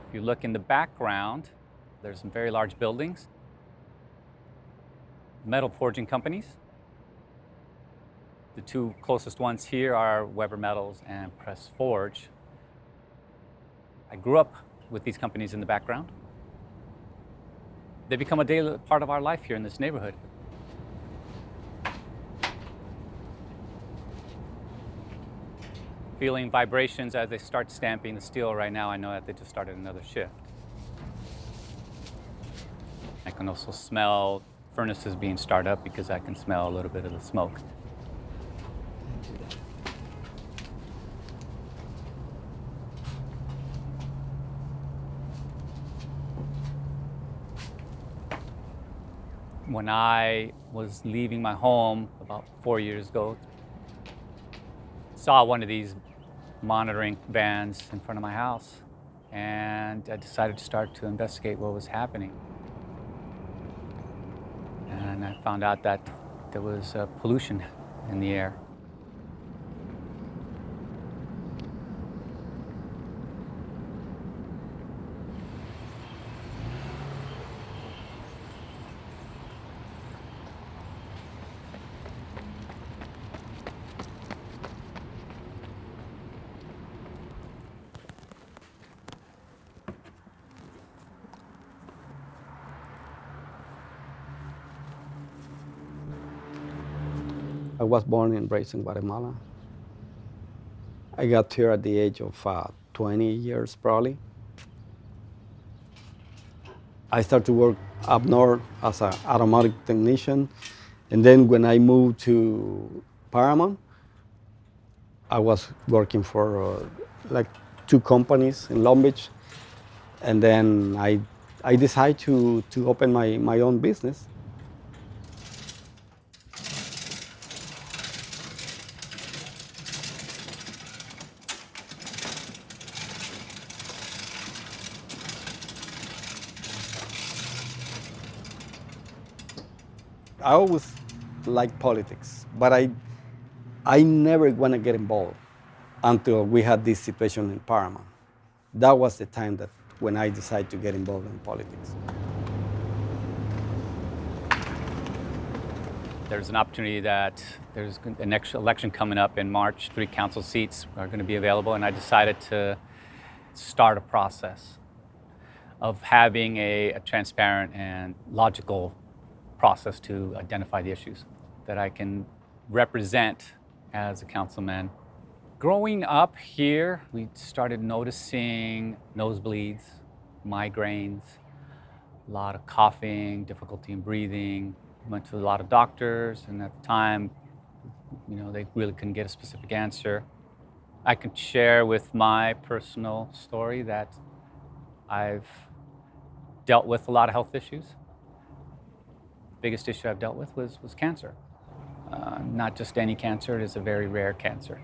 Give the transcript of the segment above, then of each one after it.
If you look in the background, there's some very large buildings, metal forging companies. The two closest ones here are Weber Metals and Press Forge. I grew up with these companies in the background. They become a daily part of our life here in this neighborhood. Feeling vibrations as they start stamping the steel right now, I know that they just started another shift. I can also smell furnaces being started up because I can smell a little bit of the smoke. When I was leaving my home about 4 years ago, saw one of these monitoring vans in front of my house, and I decided to start to investigate what was happening. And I found out that there was pollution in the air. I was born and raised in Guatemala. I got here at the age of 20 years, probably. I started to work up north as an automotive technician. And then when I moved to Paramount, I was working for like 2 companies in Long Beach. And then I decided to open my own business. I always liked politics, but I never want to get involved until we had this situation in Paramount. That was the time that when I decided to get involved in politics. There's an opportunity that there's an election coming up in March. 3 council seats are going to be available, and I decided to start a process of having a transparent and logical process to identify the issues that I can represent as a councilman. Growing up here, we started noticing nosebleeds, migraines, a lot of coughing, difficulty in breathing. Went to a lot of doctors, and at the time, they really couldn't get a specific answer. I can share with my personal story that I've dealt with a lot of health issues. Biggest issue I've dealt with was cancer. Not just any cancer, it is a very rare cancer.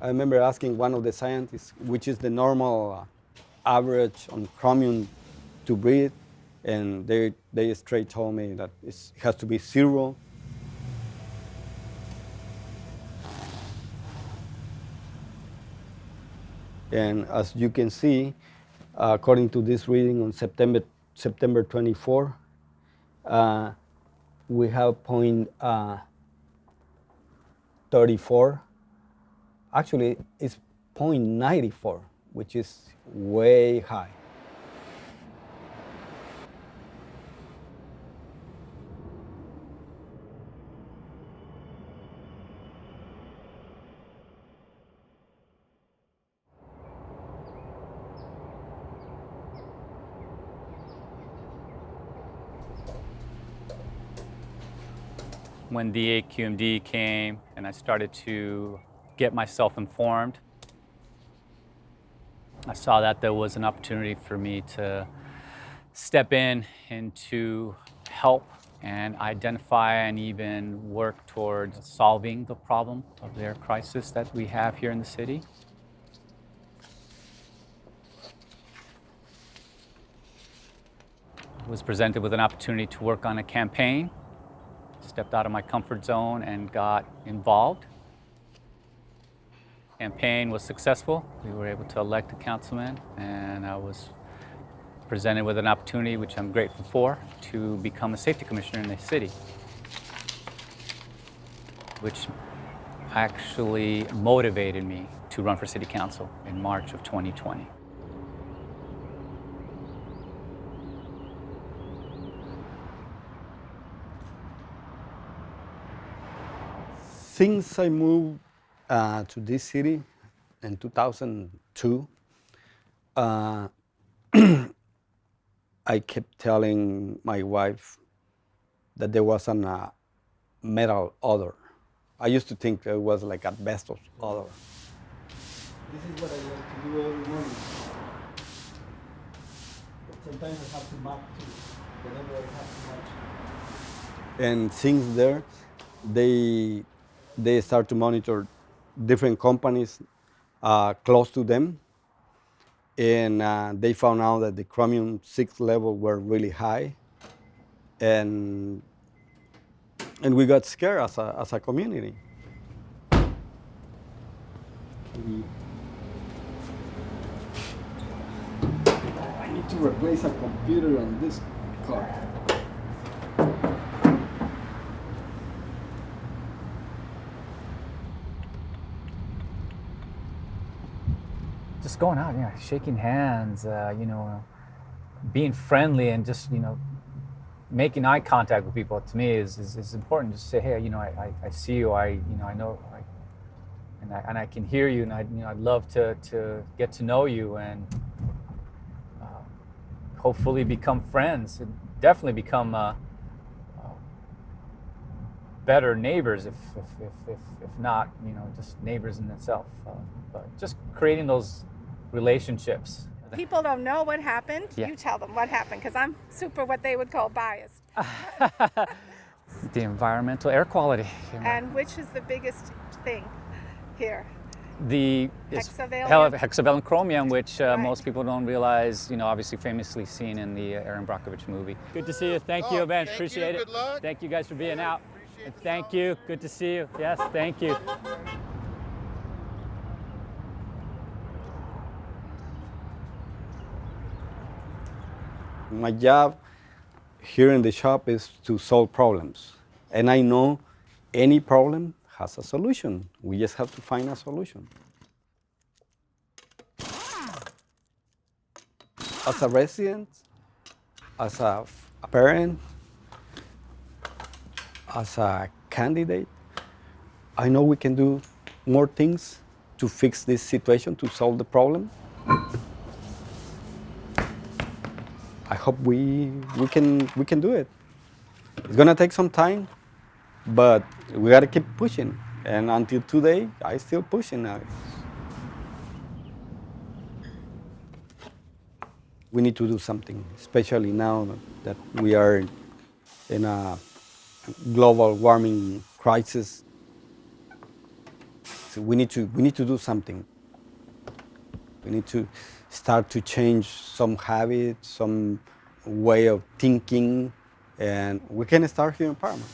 I remember asking one of the scientists, which is the normal average on chromium to breathe, and they straight told me that it has to be 0. And as you can see, according to this reading on September 24, we have point 34. Actually, it's 0.94, which is way high. when the AQMD came and I started to get myself informed, I saw that there was an opportunity for me to step in and to help and identify and even work towards solving the problem of the air crisis that we have here in the city. I was presented with an opportunity to work on a campaign, stepped out of my comfort zone and got involved. Campaign was successful. We were able to elect a councilman, and I was presented with an opportunity, which I'm grateful for, to become a safety commissioner in the city, which actually motivated me to run for city council in March of 2020. Since I moved to this city in 2002, I kept telling my wife that there was a metal odor. I used to think it was like asbestos odor. This is what I like to do every morning. But sometimes I have to mop too, whenever I have too much. And since there, they start to monitor different companies close to them, and they found out that the chromium-6 level were really high, and we got scared as a community. I need to replace a computer on this car. Just going out, shaking hands, being friendly, and just making eye contact with people. To me is important. Just say, hey, I see you. I know, and I can hear you, and I'd love to get to know you and hopefully become friends. And definitely become better neighbors, if not, just neighbors in itself. But just creating those relationships. People don't know what happened. Yeah. You tell them what happened, because I'm super what they would call biased. The environmental air quality. And which is the biggest thing here? The hexavalent chromium, which most people don't realize, obviously famously seen in the Aaron Brockovich movie. Good to see you. Thank you, Ben. Appreciate it. Good luck. Thank you guys for being out. Appreciate And the thank job. you. Good to see you. Yes, thank you. My job here in the shop is to solve problems. And I know any problem has a solution. We just have to find a solution. As a resident, as a parent, as a candidate, I know we can do more things to fix this situation, to solve the problem. I hope we can do it. It's gonna take some time, but we gotta keep pushing. And until today, I still pushing. We need to do something, especially now that we are in a global warming crisis. So we need to do something. We need to start to change some habits, some way of thinking, and we can start here in Paramount.